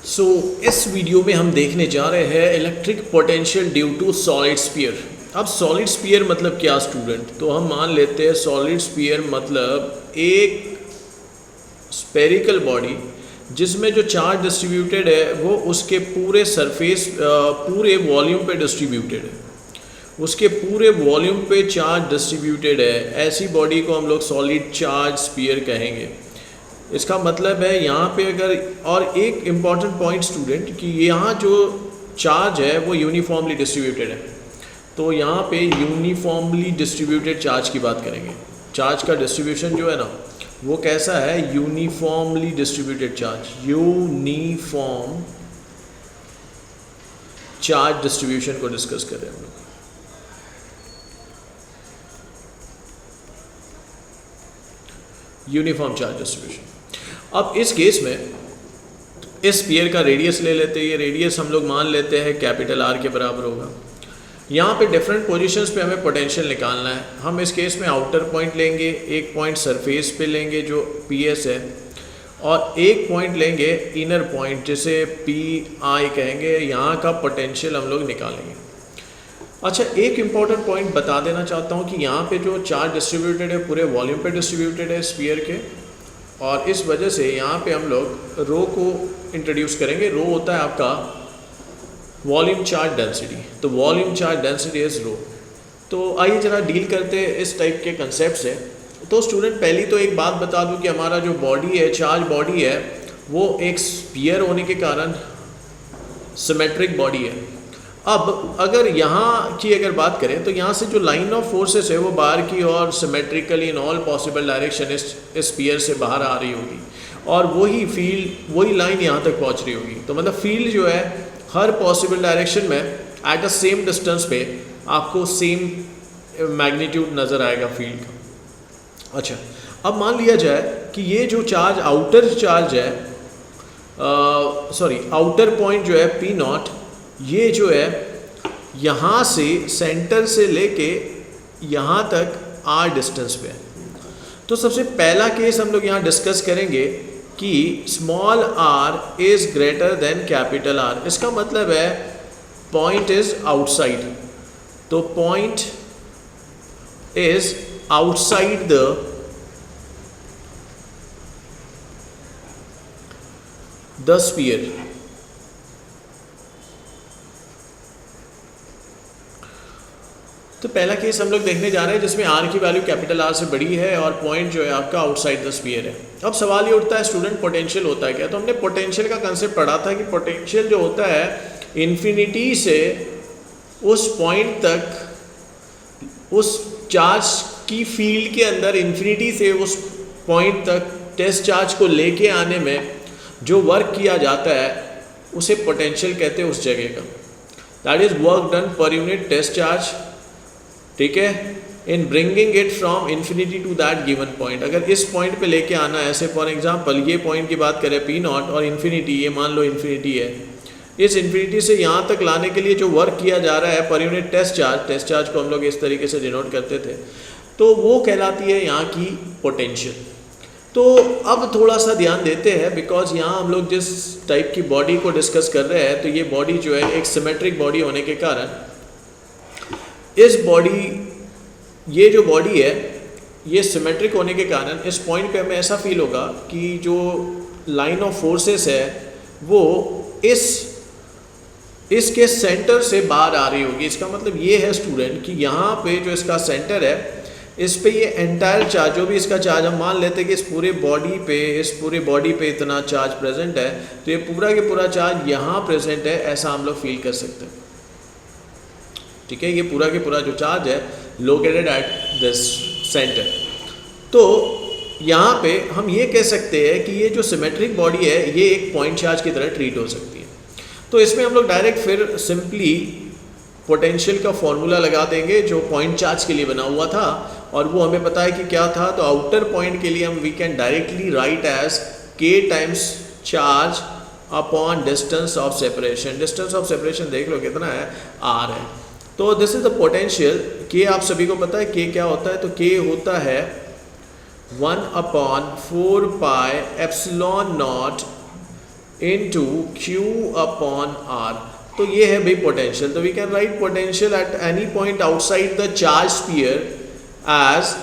इस वीडियो में हम देखने जा रहे हैं electric potential due to solid sphere. अब सॉलिड स्फीयर मतलब क्या स्टूडेंट? तो हम मान लेते हैं सॉलिड स्फीयर मतलब एक स्पेरिकल बॉडी जिसमें जो चार्ज डिस्ट्रीब्यूटेड है वो उसके पूरे सरफेस पूरे वॉल्यूम पे डिस्ट्रीब्यूटेड है, उसके पूरे वॉल्यूम पे चार्ज डिस्ट्रीब्यूटेड है। ऐसी बॉडी को हम लोग सॉलिड चार्ज स्फीयर कहेंगे। इसका मतलब है यहाँ पे अगर, और एक इम्पॉर्टेंट पॉइंट स्टूडेंट कि यहाँ जो चार्ज है वो यूनिफॉर्मली डिस्ट्रीब्यूटेड है। तो यहाँ पे यूनिफॉर्मली डिस्ट्रीब्यूटेड चार्ज की बात करेंगे। चार्ज का डिस्ट्रीब्यूशन जो है ना वो कैसा है? Uniformly distributed charge. Uniform charge distribution को डिस्कस कर रहे हैं हम लोग। Uniform charge distribution. अब इस केस में इस स्फीयर का रेडियस ले लेते हैं। ये रेडियस हम लोग मान लेते हैं कैपिटल आर के बराबर होगा। यहाँ पे डिफरेंट पोजीशंस पे हमें पोटेंशियल निकालना है। हम इस केस में आउटर पॉइंट लेंगे, एक पॉइंट सरफेस पे लेंगे जो पीएस है, और एक पॉइंट लेंगे इनर पॉइंट जिसे पी आई कहेंगे। यहाँ का पोटेंशियल हम लोग निकालेंगे। अच्छा, एक इम्पॉर्टेंट पॉइंट बता देना चाहता हूँ कि यहाँ पे जो चार्ज डिस्ट्रीब्यूटेड है पूरे वॉल्यूम पे डिस्ट्रीब्यूटेड है स्फीयर के, और इस वजह से यहाँ पे हम लोग रो को इंट्रोड्यूस करेंगे। रो होता है आपका वॉल्यूम चार्ज डेंसिटी। तो वॉल्यूम चार्ज डेंसिटी इज रो। तो आइए जरा डील करते हैं इस टाइप के कंसेप्ट से। तो स्टूडेंट पहली तो एक बात बता दूं कि हमारा जो बॉडी है, चार्ज बॉडी है, वो एक स्फीयर होने के कारण सिमेट्रिक बॉडी है। अब अगर यहाँ की अगर बात करें तो यहाँ से जो लाइन ऑफ फोर्सेस है वो बाहर की और symmetrically in all possible direction इस स्फीयर से बाहर आ रही होगी, और वही फील्ड, वही लाइन यहाँ तक पहुँच रही होगी। तो मतलब फील्ड जो है हर पॉसिबल डायरेक्शन में एट अ सेम डिस्टेंस पे आपको सेम मैग्नीट्यूड नज़र आएगा फील्ड का। अच्छा, अब मान लिया जाए कि ये जो चार्ज आउटर चार्ज है, आउटर पॉइंट जो है पी नॉट, ये जो है यहाँ से सेंटर से लेके यहाँ तक आर डिस्टेंस पे है। तो सबसे पहला केस हम लोग यहाँ डिस्कस करेंगे कि small R is greater than capital R. इसका मतलब है पॉइंट इज़ आउटसाइड। तो point is outside the sphere. तो पहला केस हम लोग देखने जा रहे हैं जिसमें आर की वैल्यू कैपिटल आर से बड़ी है और पॉइंट जो है आपका आउटसाइड द स्फीयर है। अब सवाल ये उठता है स्टूडेंट, पोटेंशियल होता है क्या? तो हमने पोटेंशियल का कंसेप्ट पढ़ा था कि पोटेंशियल जो होता है इन्फिनिटी से उस पॉइंट तक, उस चार्ज की फील्ड के अंदर इन्फिनिटी से उस पॉइंट तक टेस्ट चार्ज को लेके आने में जो वर्क किया जाता है उसे पोटेंशियल कहते हैं उस जगह का। That is work done per unit test charge, ठीक है, in bringing it from infinity to that given point. अगर इस पॉइंट पे लेके आना है, ऐसे फॉर एग्जांपल ये पॉइंट की बात करें पी नॉट, और इन्फिनिटी, ये मान लो इन्फिनिटी है, इस इन्फिनिटी से यहाँ तक लाने के लिए जो वर्क किया जा रहा है पर यूनिट टेस्ट चार्ज को हम लोग इस तरीके से डिनोट करते थे, तो वो कहलाती है यहाँ की पोटेंशियल। तो अब थोड़ा सा ध्यान देते हैं, बिकॉज यहाँ हम लोग जिस टाइप की बॉडी को डिस्कस कर रहे हैं, तो ये बॉडी जो है एक सिमेट्रिक बॉडी होने के कारण इस बॉडी, ये जो बॉडी है ये सिमेट्रिक होने के कारण इस पॉइंट पे हमें ऐसा फील होगा कि जो लाइन ऑफ फोर्सेस है वो इसके सेंटर से बाहर आ रही होगी। इसका मतलब ये है स्टूडेंट कि यहाँ पे जो इसका सेंटर है, इस पे ये एंटायर चार्ज, जो भी इसका चार्ज, हम मान लेते हैं कि इस पूरे बॉडी पे इतना चार्ज प्रेजेंट है, तो ये पूरा के पूरा चार्ज यहाँ प्रेजेंट है, ऐसा हम लोग फील कर सकते हैं। ठीक है, ये पूरा के पूरा जो चार्ज है लोकेटेड एट दिस सेंटर। तो यहाँ पे हम ये कह सकते हैं कि ये जो सिमेट्रिक बॉडी है ये एक पॉइंट चार्ज की तरह ट्रीट हो सकती है। तो इसमें हम लोग डायरेक्ट फिर सिंपली पोटेंशियल का फॉर्मूला लगा देंगे जो पॉइंट चार्ज के लिए बना हुआ था, और वो हमें पता है कि क्या था। तो आउटर पॉइंट के लिए हम we can directly write as k times charge upon distance of separation. Distance of separation देख लो कितना है, r है। तो this is the potential. k आप सभी को पता है k क्या होता है? तो k होता है 1/4 pi epsilon naught into Q upon R। तो ये है भाई पोटेंशियल। तो we can write potential at any point outside the charge sphere as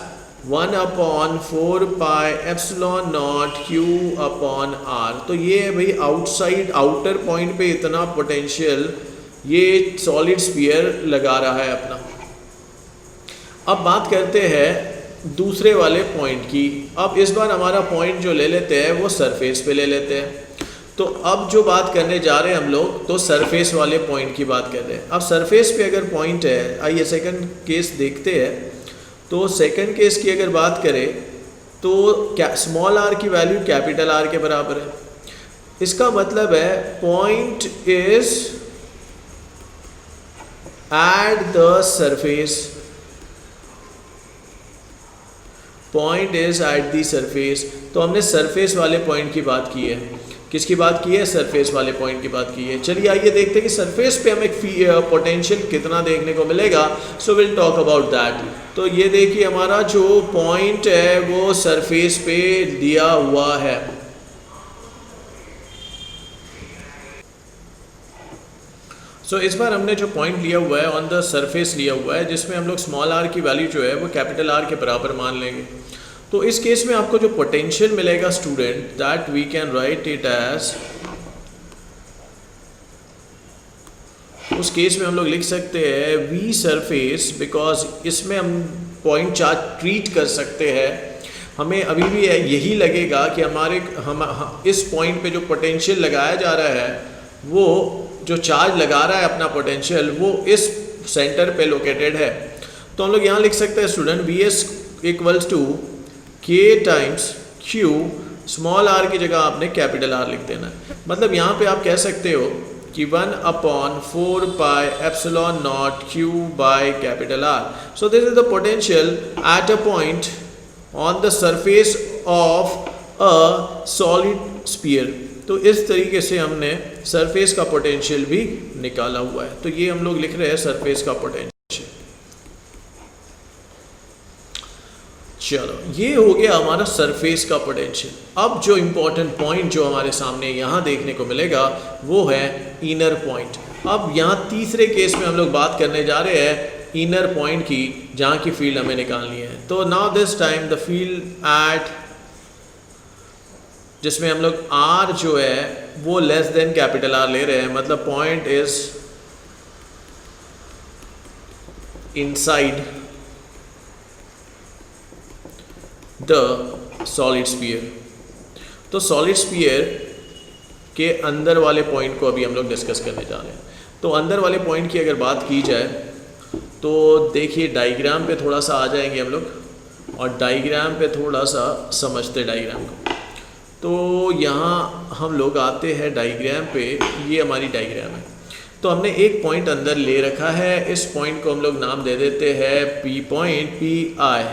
1 upon 4 pi epsilon naught Q upon R। तो ये है भाई आउटसाइड, आउटर पॉइंट पे इतना पोटेंशियल ये सॉलिड स्फीयर लगा रहा है अपना। अब बात करते हैं दूसरे वाले पॉइंट की। अब इस बार हमारा पॉइंट जो ले लेते हैं वो सरफेस पे ले लेते हैं। तो अब जो बात करने जा रहे हैं हम लोग, तो सरफेस वाले पॉइंट की बात कर रहे हैं। अब सरफेस पे अगर पॉइंट है, आइए सेकंड केस देखते हैं। तो सेकंड केस की अगर बात करें तो स्मॉल आर की वैल्यू कैपिटल आर के बराबर है। इसका मतलब है point is eight the surface, point is eight the surface. तो हमने सरफेस वाले पॉइंट की बात की है। किसकी बात की है? सरफेस वाले पॉइंट की बात की है। चलिए आइए देखते हैं कि सरफेस पे हमें पोटेंशियल कितना देखने को मिलेगा। So will talk about that. तो ये देखिए हमारा जो पॉइंट है वो सरफेस पे दिया हुआ है। सो इस बार हमने जो पॉइंट लिया हुआ है ऑन द सरफेस लिया हुआ है, जिसमें हम लोग स्मॉल आर की वैल्यू जो है वो कैपिटल आर के बराबर मान लेंगे। तो इस केस में आपको जो पोटेंशियल मिलेगा student, that we can write it as, उस केस में हम लोग लिख सकते हैं वी सरफेस, बिकॉज इसमें हम पॉइंट चार्ज ट्रीट कर सकते हैं। हमें अभी भी यही लगेगा कि हम इस पॉइंट पे जो पोटेंशियल लगाया जा रहा है, वो जो चार्ज लगा रहा है अपना पोटेंशियल, वो इस सेंटर पे लोकेटेड है। तो हम लोग यहाँ लिख सकते हैं student V S equals to K times Q, small R की जगह आपने कैपिटल आर लिख देना है। मतलब यहाँ पे आप कह सकते हो कि 1 upon 4 pi epsilon naught Q by capital R. So this is the potential at a point on the surface of a solid sphere. तो इस तरीके से हमने सरफेस का पोटेंशियल भी निकाला हुआ है। तो ये हम लोग लिख रहे हैं सरफेस का पोटेंशियल। चलो ये हो गया हमारा सरफेस का पोटेंशियल। अब जो इम्पोर्टेंट पॉइंट जो हमारे सामने यहाँ देखने को मिलेगा वो है इनर पॉइंट। अब यहाँ तीसरे केस में हम लोग बात करने जा रहे हैं इनर पॉइंट की, जहाँ की फील्ड हमें निकालनी है। तो now this time the field at, जिसमें हम लोग आर जो है वो लेस देन कैपिटल आर ले रहे हैं, मतलब point is inside the solid sphere. तो सॉलिड स्फीयर के अंदर वाले पॉइंट को अभी हम लोग डिस्कस करने जा रहे हैं। तो अंदर वाले पॉइंट की अगर बात की जाए तो देखिए डायग्राम पे थोड़ा सा आ जाएंगे हम लोग, और डायग्राम पे थोड़ा सा समझते डायग्राम को। तो यहाँ हम लोग आते हैं डायग्राम पे, ये हमारी डायग्राम है। तो हमने एक पॉइंट अंदर ले रखा है, इस पॉइंट को हम लोग नाम दे देते हैं पी पॉइंट, पी आई।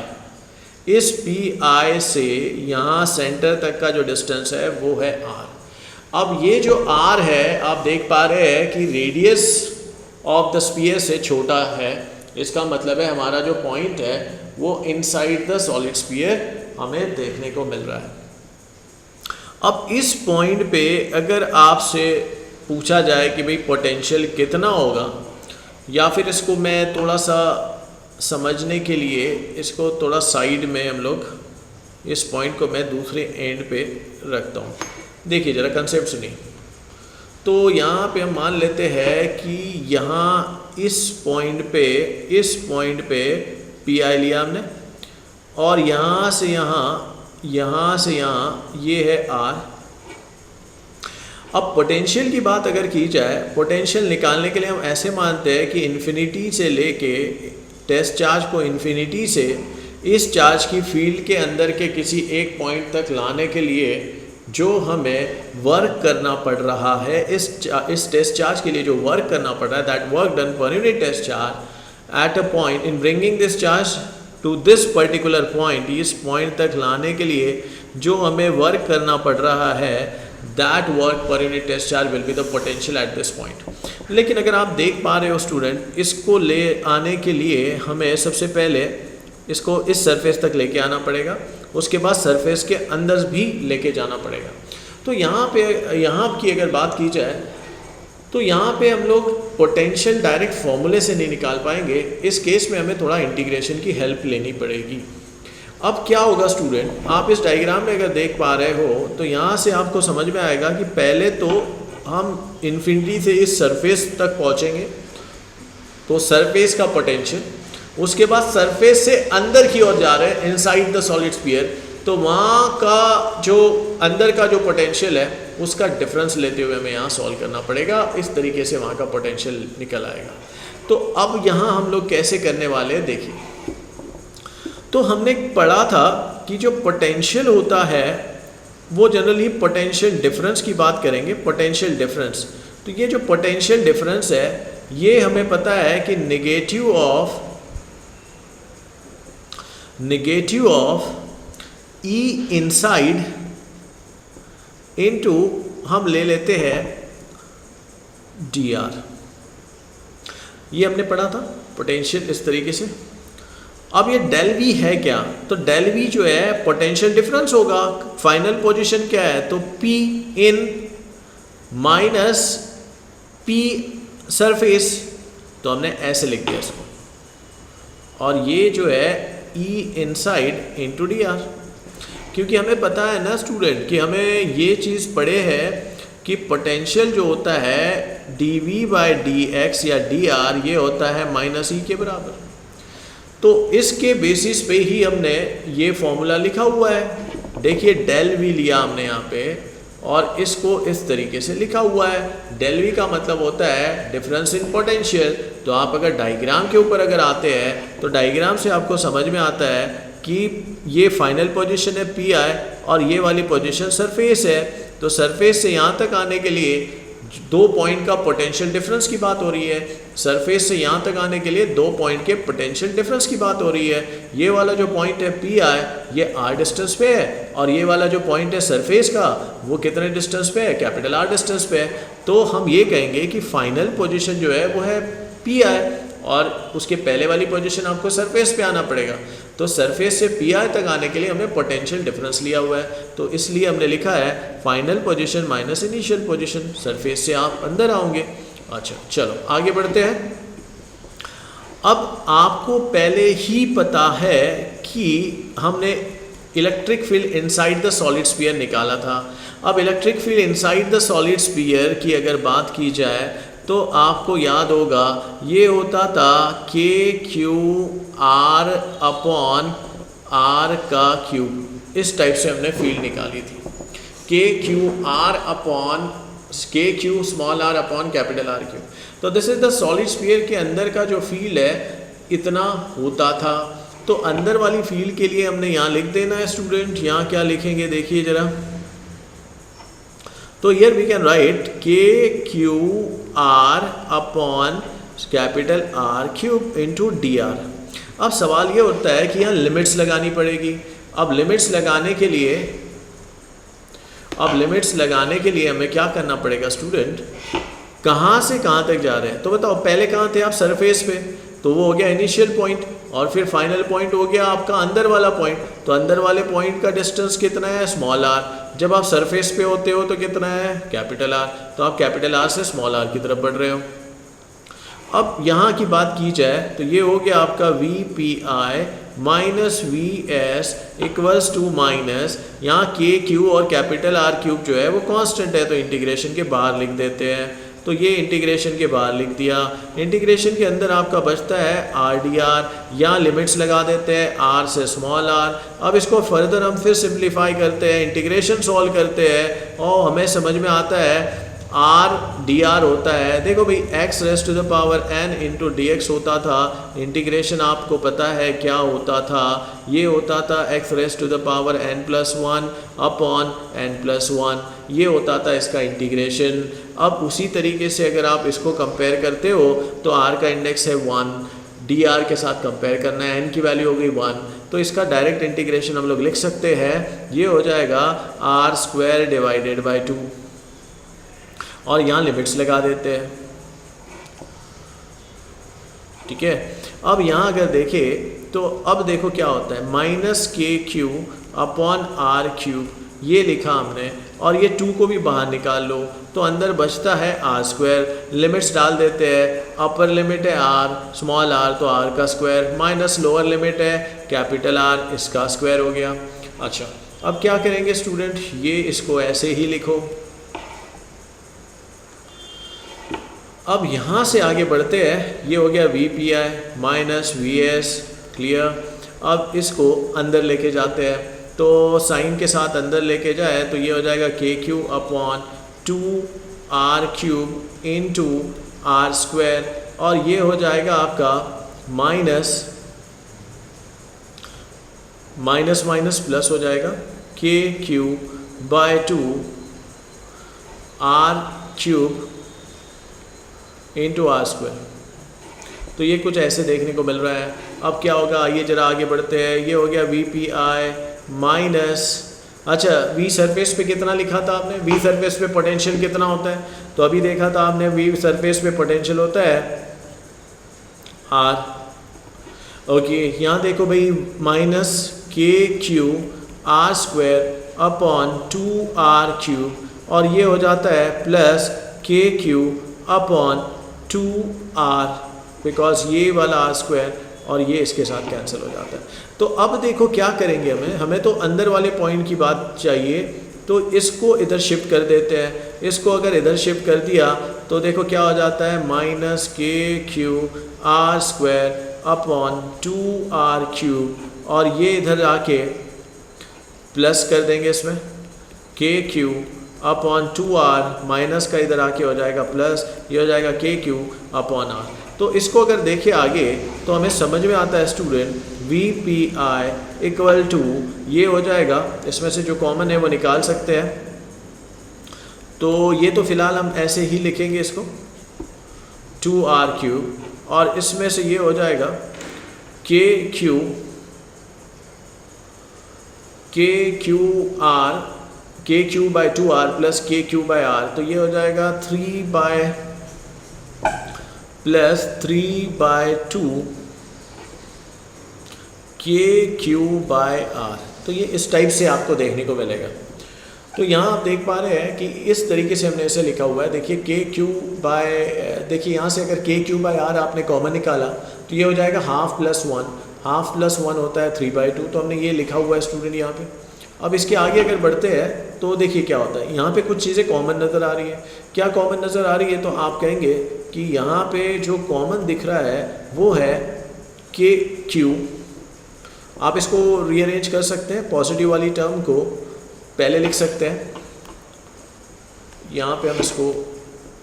इस पी आई से यहाँ सेंटर तक का जो डिस्टेंस है वो है आर। अब ये जो आर है आप देख पा रहे हैं कि रेडियस ऑफ द स्फीयर से छोटा है। इसका मतलब है हमारा जो पॉइंट है वो इनसाइड द सॉलिड स्फीयर हमें देखने को मिल रहा है। अब इस पॉइंट पे अगर आपसे पूछा जाए कि भाई पोटेंशियल कितना होगा, या फिर इसको मैं थोड़ा सा समझने के लिए इसको थोड़ा साइड में हम लोग, इस पॉइंट को मैं दूसरे एंड पे रखता हूँ। देखिए ज़रा कंसेप्ट सुनिए। तो यहाँ पे हम मान लेते हैं कि यहाँ इस पॉइंट पे पी आई लिया हमने, और यहाँ से यहाँ ये है आर। अब पोटेंशियल की बात अगर की जाए, पोटेंशियल निकालने के लिए हम ऐसे मानते हैं कि इन्फिनिटी से लेके टेस्ट चार्ज को इन्फिनिटी से इस चार्ज की फील्ड के अंदर के किसी एक पॉइंट तक लाने के लिए जो हमें वर्क करना पड़ रहा है, इस टेस्ट चार्ज के लिए जो वर्क करना पड़ रहा है, that work done per unit test charge at a point in bringing this charge to this particular point, इस पॉइंट तक लाने के लिए जो हमें वर्क करना पड़ रहा है, that work per unit test charge will be the potential at this point. लेकिन अगर आप देख पा रहे हो स्टूडेंट, इसको ले आने के लिए हमें सबसे पहले इसको इस सरफेस तक लेके आना पड़ेगा, उसके बाद सरफेस के अंदर भी लेके जाना पड़ेगा। तो यहाँ की अगर बात की जाए तो यहाँ पे हम लोग पोटेंशियल डायरेक्ट फॉर्मूले से नहीं निकाल पाएंगे, इस केस में हमें थोड़ा इंटीग्रेशन की हेल्प लेनी पड़ेगी। अब क्या होगा स्टूडेंट, आप इस डायग्राम में अगर देख पा रहे हो तो यहाँ से आपको समझ में आएगा कि पहले तो हम इन्फिनिटी से इस सरफेस तक पहुँचेंगे, तो सरफेस का पोटेंशियल, उसके बाद सरफेस से अंदर की ओर जा रहे हैं इनसाइड द सॉलिड स्फीयर, तो वहाँ का जो अंदर का जो पोटेंशियल है उसका डिफरेंस लेते हुए हमें यहाँ सॉल्व करना पड़ेगा। इस तरीके से वहाँ का पोटेंशियल निकल आएगा। तो अब यहाँ हम लोग कैसे करने वाले हैं देखिए, तो हमने पढ़ा था कि जो पोटेंशियल होता है वो जनरली पोटेंशियल डिफरेंस की बात करेंगे, पोटेंशियल डिफरेंस। तो ये जो पोटेंशियल डिफरेंस है ये हमें पता है कि negative of E inside into हम ले लेते हैं dr, ये हमने पढ़ा था पोटेंशियल इस तरीके से। अब ये डेल वी है क्या, तो डेल वी जो है पोटेंशियल डिफरेंस होगा, फाइनल पोजीशन क्या है तो P इन माइनस P सरफेस, तो हमने ऐसे लिख दिया इसको, और ये जो है E inside into D R, क्योंकि हमें पता है ना स्टूडेंट कि हमें ये चीज़ पढ़े है कि पोटेंशियल जो होता है dv बाई डी एक्स या dr ये होता है माइनस ई के बराबर। तो इसके बेसिस पे ही हमने ये फॉर्मूला लिखा हुआ है। देखिए डेल वी लिया हमने यहाँ पे और इसको इस तरीके से लिखा हुआ है। डेल वी का मतलब होता है डिफरेंस इन पोटेंशियल। तो आप अगर डायग्राम के ऊपर अगर आते हैं तो डायग्राम से आपको समझ में आता है कि ये फाइनल पोजीशन है पी आई और ये वाली पोजीशन सरफेस है। तो सरफेस से यहाँ तक आने के लिए 2 पॉइंट का पोटेंशियल डिफरेंस की बात हो रही है, सरफेस से यहाँ तक आने के लिए 2 पॉइंट के पोटेंशियल डिफरेंस की बात हो रही है। ये वाला जो पॉइंट है पी आई ये आर डिस्टेंस पे है और ये वाला जो पॉइंट है सरफेस का वो कितने डिस्टेंस पे है, कैपिटल आर डिस्टेंस पे है। तो हम ये कहेंगे कि फाइनल पोजीशन जो है वो है पी आई और उसके पहले वाली पोजीशन आपको सरफेस पे आना पड़ेगा। तो सरफेस से पी आई तक आने के लिए हमने पोटेंशियल डिफरेंस लिया हुआ है, तो इसलिए हमने लिखा है final position minus initial position, surface से आप अंदर आओगे। अच्छा चलो आगे बढ़ते हैं। अब आपको पहले ही पता है कि हमने electric field inside the solid sphere निकाला था। अब electric field inside the solid sphere की अगर बात की जाए तो आपको याद होगा ये होता था K Q R upon R का क्यूब। इस टाइप से हमने फील्ड निकाली थी, K Q R upon K Q small R upon capital R cube. तो this is the solid sphere के अंदर का जो फील्ड है इतना होता था। तो अंदर वाली फील्ड के लिए हमने यहाँ लिख देना है स्टूडेंट। यहाँ क्या लिखेंगे देखिए जरा, तो here we can write के Q R upon capital R cube into D R. अब सवाल ये होता है कि यहाँ लिमिट्स लगानी पड़ेगी। अब लिमिट्स लगाने के लिए हमें क्या करना पड़ेगा स्टूडेंट, कहाँ से कहाँ तक जा रहे हैं। तो बताओ पहले कहाँ थे आप, सरफेस पे, तो वो हो गया इनिशियल पॉइंट और फिर फाइनल पॉइंट हो गया आपका अंदर वाला पॉइंट। तो अंदर वाले पॉइंट का डिस्टेंस कितना है, स्मॉल आर। जब आप सरफेस पे होते हो तो कितना है, कैपिटल आर। तो आप कैपिटल आर से स्मॉल आर की तरफ बढ़ रहे हो। अब यहाँ की बात की जाए तो ये हो गया आपका V P I minus V S equals to minus यहाँ के क्यू और कैपिटल आर क्यूब जो है वो कांस्टेंट है, तो इंटीग्रेशन के बाहर लिख देते हैं। तो ये इंटीग्रेशन के बाहर लिख दिया। इंटीग्रेशन के अंदर आपका बचता है आर डी आर। यहाँ लिमिट्स लगा देते हैं आर से स्मॉल आर। अब इसको फर्दर हम फिर सिंप्लीफाई करते हैं, इंटीग्रेशन सॉल्व करते हैं और हमें समझ में आता है आर डी आर होता है, देखो भाई x raise to the power n into d x होता था। इंटीग्रेशन आपको पता है क्या होता था, ये होता था x raise to the power n plus one upon n plus one, ये होता था इसका इंटीग्रेशन। अब उसी तरीके से अगर आप इसको कंपेयर करते हो तो आर का इंडेक्स है 1, डी आर के साथ कंपेयर करना है, एन की वैल्यू हो गई 1, तो इसका डायरेक्ट इंटीग्रेशन हम लोग लिख सकते हैं, ये हो जाएगा आर स्क्वायर डिवाइडेड बाई 2 और यहाँ लिमिट्स लगा देते हैं। ठीक है, अब यहाँ अगर देखें तो अब देखो क्या होता है, minus K Q upon are cube, ये लिखा हमने। और ये 2 को भी बाहर निकाल लो तो अंदर बचता है आर स्क्वायर। लिमिट्स डाल देते हैं, अपर लिमिट है आर, स्मॉल आर तो आर का स्क्वायर, माइनस लोअर लिमिट है कैपिटल आर, इसका स्क्वायर हो गया। अच्छा अब क्या करेंगे स्टूडेंट, ये इसको ऐसे ही लिखो। अब यहाँ से आगे बढ़ते हैं, ये हो गया we P I minus V S, clear. अब इसको अंदर लेके जाते हैं तो साइन के साथ अंदर लेके जाए तो ये हो जाएगा K Q upon 2 R cube into R square, और ये हो जाएगा आपका माइनस माइनस माइनस प्लस हो जाएगा K cube by 2 R cube into R square. तो ये कुछ ऐसे देखने को मिल रहा है। अब क्या होगा, आइए जरा आगे बढ़ते हैं। ये हो गया वी पी आई माइनस, अच्छा वी सरफेस पे कितना लिखा था आपने, वी सरफेस पे पोटेंशियल कितना होता है, तो अभी देखा था आपने वी सरफेस पे पोटेंशियल होता है आर। ओके यहाँ देखो भाई, minus K Q R square upon 2 R cube, और ये हो जाता है प्लस के क्यू अपॉन 2 आर, बिकॉज ये वाला आर स्क्वायर और ये इसके साथ कैंसिल हो जाता है। तो अब देखो क्या करेंगे, हमें तो अंदर वाले पॉइंट की बात चाहिए, तो इसको इधर शिफ्ट कर देते हैं। इसको अगर इधर शिफ्ट कर दिया तो देखो क्या हो जाता है, minus K Q R square upon 2 R cube, और ये इधर आके प्लस कर देंगे इसमें के क्यू अपॉन 2 आर, माइनस का इधर आके हो जाएगा प्लस, ये हो जाएगा के क्यू अपॉन आर। तो इसको अगर देखें आगे तो हमें समझ में आता है student, V P I equal to ये हो जाएगा, इसमें से जो कॉमन है वो निकाल सकते हैं, तो ये तो फिलहाल हम ऐसे ही लिखेंगे इसको 2 आर क्यूब, और इसमें से ये हो जाएगा K Q by 2 are plus के क्यू बाय आर, तो ये हो जाएगा 3 बाय 2 के क्यू बाय आर। तो ये इस टाइप से आपको देखने को मिलेगा। तो यहाँ आप देख पा रहे हैं कि इस तरीके से हमने इसे लिखा हुआ है। देखिए के क्यू बाय, देखिए यहाँ से अगर के क्यू बाय आर आपने कॉमन निकाला तो ये हो जाएगा हाफ प्लस वन होता है 3 बाई 2, तो हमने ये लिखा हुआ है स्टूडेंट यहाँ पे। अब इसके आगे अगर बढ़ते हैं तो देखिए क्या होता है, यहाँ पे कुछ चीज़ें कॉमन नज़र आ रही है। क्या कॉमन नज़र आ रही है, तो आप कहेंगे कि यहाँ पे जो कॉमन दिख रहा है वो है के क्यू। आप इसको रीअरेंज कर सकते हैं, पॉजिटिव वाली टर्म को पहले लिख सकते हैं। यहाँ पे हम इसको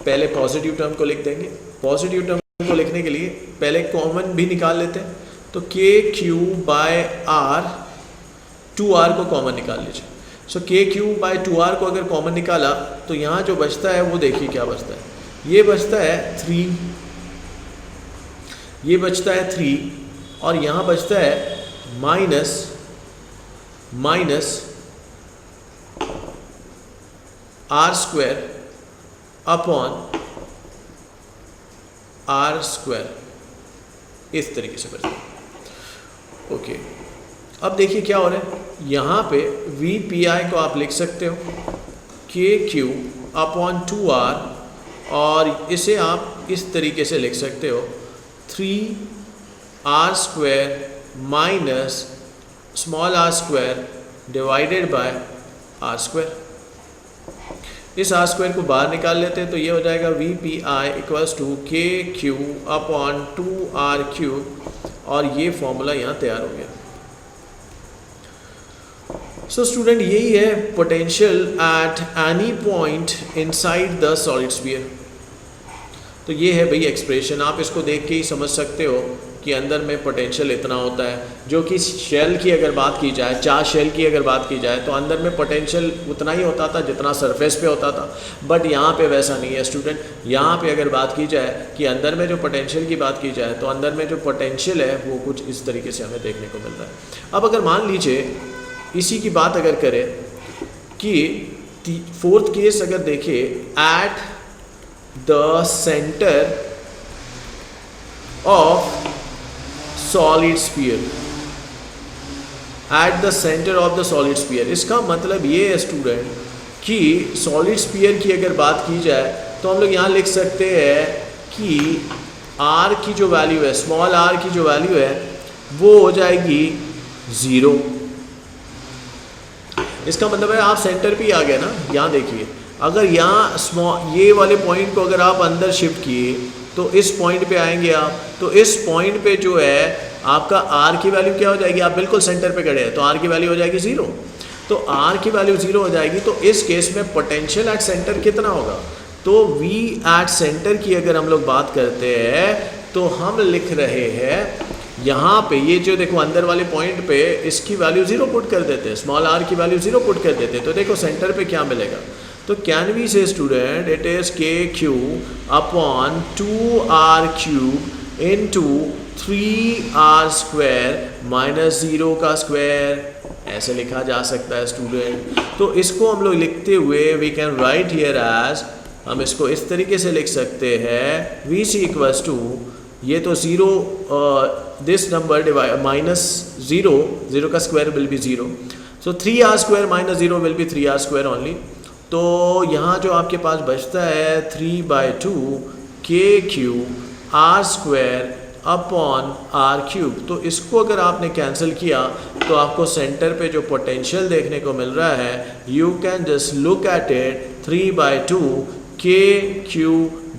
पहले पॉजिटिव टर्म को लिख देंगे। पॉजिटिव टर्म को लिखने के लिए पहले कॉमन भी निकाल लेते हैं, तो के क्यू बाय आर, 2r को कॉमन निकाल लीजिए। सो के क्यू बाय 2r को अगर कॉमन निकाला तो यहाँ जो बचता है वो देखिए क्या बचता है, ये बचता है 3, ये बचता है 3, और यहाँ बचता है minus R square upon R square, इस तरीके से बचता है। ओके अब देखिए क्या हो रहा है, यहाँ पे वी पी आई को आप लिख सकते हो के क्यू अपॉन 2r, और इसे आप इस तरीके से लिख सकते हो 3r square minus small R square divided by R square. इस आर स्क्वायर को बाहर निकाल लेते हैं तो ये हो जाएगा V P I equals to K Q upon 2r cube, और ये फॉर्मूला यहाँ तैयार हो गया। सो स्टूडेंट यही है potential at any point inside the solid sphere. तो ये है भाई एक्सप्रेशन, आप इसको देख के ही समझ सकते हो कि अंदर में पोटेंशियल इतना होता है। जो कि शेल की अगर बात की जाए, चार शेल की अगर बात की जाए तो अंदर में पोटेंशियल उतना ही होता था जितना सरफेस पे होता था, बट यहाँ पे वैसा नहीं है स्टूडेंट। यहाँ पे अगर बात की जाए कि अंदर में जो पोटेंशियल की बात की जाए तो अंदर में जो पोटेंशियल है वो कुछ इस तरीके से हमें देखने को मिल रहा है। अब अगर मान लीजिए इसी की बात अगर करें कि फोर्थ केस अगर देखें, at the centre of solid sphere, at the centre of the solid sphere, इसका मतलब ये है स्टूडेंट कि सॉलिड स्फीयर की अगर बात की जाए तो हम लोग यहाँ लिख सकते हैं कि r की जो वैल्यू है, स्मॉल r की जो वैल्यू है वो हो जाएगी 0। इसका मतलब है आप सेंटर पे ही आ गए ना। यहाँ देखिए, अगर यहाँ ये वाले पॉइंट को अगर आप अंदर शिफ्ट किए तो इस पॉइंट पे आएंगे आप, तो इस पॉइंट पे जो है आपका r की वैल्यू क्या हो जाएगी, आप बिल्कुल सेंटर पे खड़े हैं तो r की वैल्यू हो जाएगी 0। तो r की वैल्यू 0 हो जाएगी, तो इस केस में पोटेंशियल एट सेंटर कितना होगा, तो v एट सेंटर की अगर हम लोग बात करते हैं तो हम लिख रहे हैं यहाँ पे, ये जो देखो अंदर वाले पॉइंट पे इसकी वैल्यू 0 पुट कर देते हैं, स्मॉल r की वैल्यू 0 पुट कर देते हैं, तो देखो सेंटर पे क्या मिलेगा, तो कैन वी से student it is KQ upon 2r cube into 3r square minus 0 का स्क्वायर, ऐसे लिखा जा सकता है स्टूडेंट। तो इसको हम लोग लिखते हुए we can write here as, हम इसको इस तरीके से लिख सकते हैं VC इक्वल्स टू, ये तो 0 दिस नंबर डिवाइड माइनस 0 का square will be 0, so 3r square minus 0 will be 3r square only. तो यहाँ जो आपके पास बचता है 3/2 KQ r square upon r cube, तो इसको अगर आपने कैंसिल किया तो आपको सेंटर पे जो पोटेंशियल देखने को मिल रहा है, you can just look at it 3/2 KQ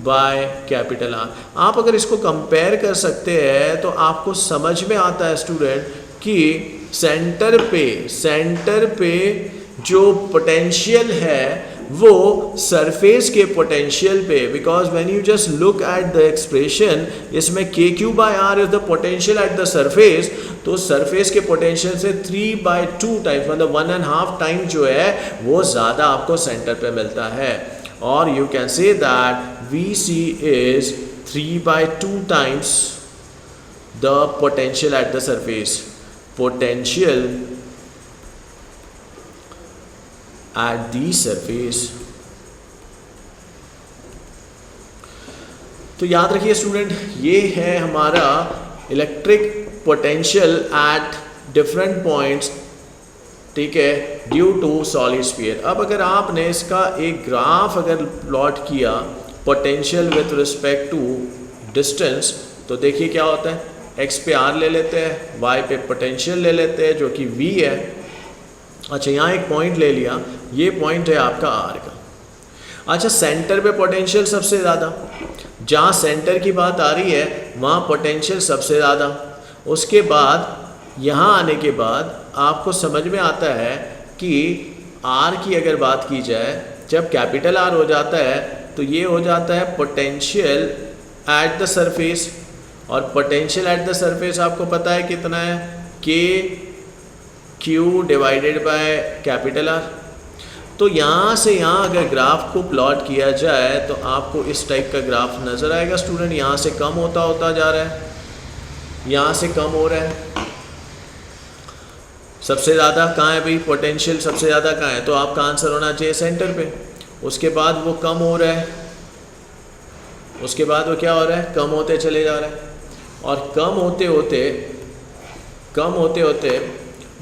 by capital R। आप अगर इसको कंपेयर कर सकते हैं तो आपको समझ में आता है स्टूडेंट कि सेंटर पे जो पोटेंशियल है वो सरफेस के पोटेंशियल पे, because when you just look at the expression, इसमें KQ by R is the potential at the surface, तो सरफेस के पोटेंशियल से 3/2 टाइम्स मतलब 1.5 टाइम जो है वो ज़्यादा आपको सेंटर पे मिलता है, और you can say that VC is 3/2 times the potential at the surface. Potential at the surface. तो याद रखिए स्टूडेंट, ये है हमारा electric potential at different points, ठीक है, ड्यू टू सॉलिड स्फीयर। अब अगर आपने इसका एक ग्राफ अगर प्लॉट किया potential with respect to distance, तो देखिए क्या होता है, x पे r ले लेते हैं, y पे पोटेंशियल ले लेते हैं जो कि v है। अच्छा, यहाँ एक पॉइंट ले लिया, ये पॉइंट है आपका r का। अच्छा, सेंटर पे पोटेंशियल सबसे ज़्यादा, जहाँ सेंटर की बात आ रही है वहाँ पोटेंशियल सबसे ज़्यादा। उसके बाद यहाँ आने के बाद आपको समझ में आता है कि r की अगर बात की जाए, जब कैपिटल R हो जाता है तो ये हो जाता है पोटेंशियल एट द सरफेस, और पोटेंशियल एट द सरफेस आपको पता है कितना है, KQ divided by capital R। तो यहाँ से यहाँ अगर ग्राफ को प्लॉट किया जाए तो आपको इस टाइप का ग्राफ नज़र आएगा स्टूडेंट। यहाँ से कम होता जा रहा है, यहाँ से कम हो रहा है, सबसे ज़्यादा कहाँ है भाई, पोटेंशियल सबसे ज़्यादा कहाँ है, तो आपका आंसर होना चाहिए सेंटर पे। उसके बाद वो कम हो रहा है, उसके बाद वो क्या हो रहा है, कम होते चले जा रहा है, और कम होते होते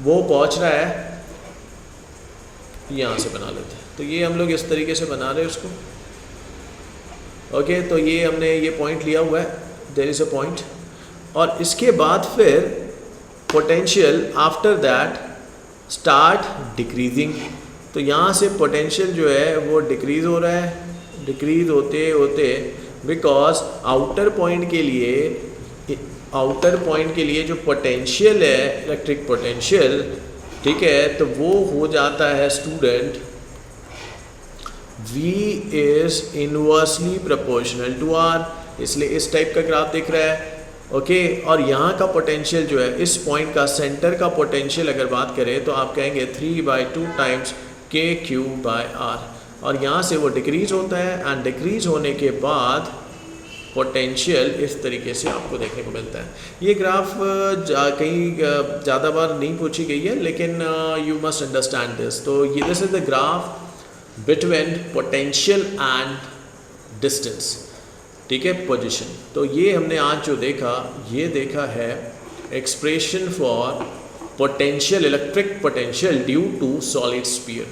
वो पहुंच रहा है, यहाँ से बना लेते हैं। तो ये हम लोग इस तरीके से बना रहे हैं उसको, ओके। तो ये हमने ये पॉइंट लिया हुआ है, देयर इज़ अ पॉइंट, और इसके बाद फिर potential after that start decreasing. तो यहाँ से पोटेंशियल जो है वो डिक्रीज़ हो रहा है, डिक्रीज़ होते होते, बिकॉज आउटर पॉइंट के लिए जो पोटेंशियल है, इलेक्ट्रिक पोटेंशियल, ठीक है, तो वो हो जाता है student V is inversely proportional to R, इसलिए इस टाइप का ग्राफ दिख रहा है, ओके। और यहाँ का पोटेंशियल जो है, इस पॉइंट का सेंटर का पोटेंशियल अगर बात करें तो आप कहेंगे 3/2 टाइम्स KQ बाय R, और यहाँ से वो डिक्रीज़ होता है, एंड डिक्रीज़ होने के बाद पोटेंशियल इस तरीके से आपको देखने को मिलता है। ये ग्राफ कहीं ज़्यादा बार नहीं पूछी गई है, लेकिन यू मस्ट अंडरस्टैंड दिस। तो ये this is the graph between potential and distance, ठीक है, पोजीशन। तो ये हमने आज जो देखा, ये देखा है expression for potential, electric potential due to solid sphere.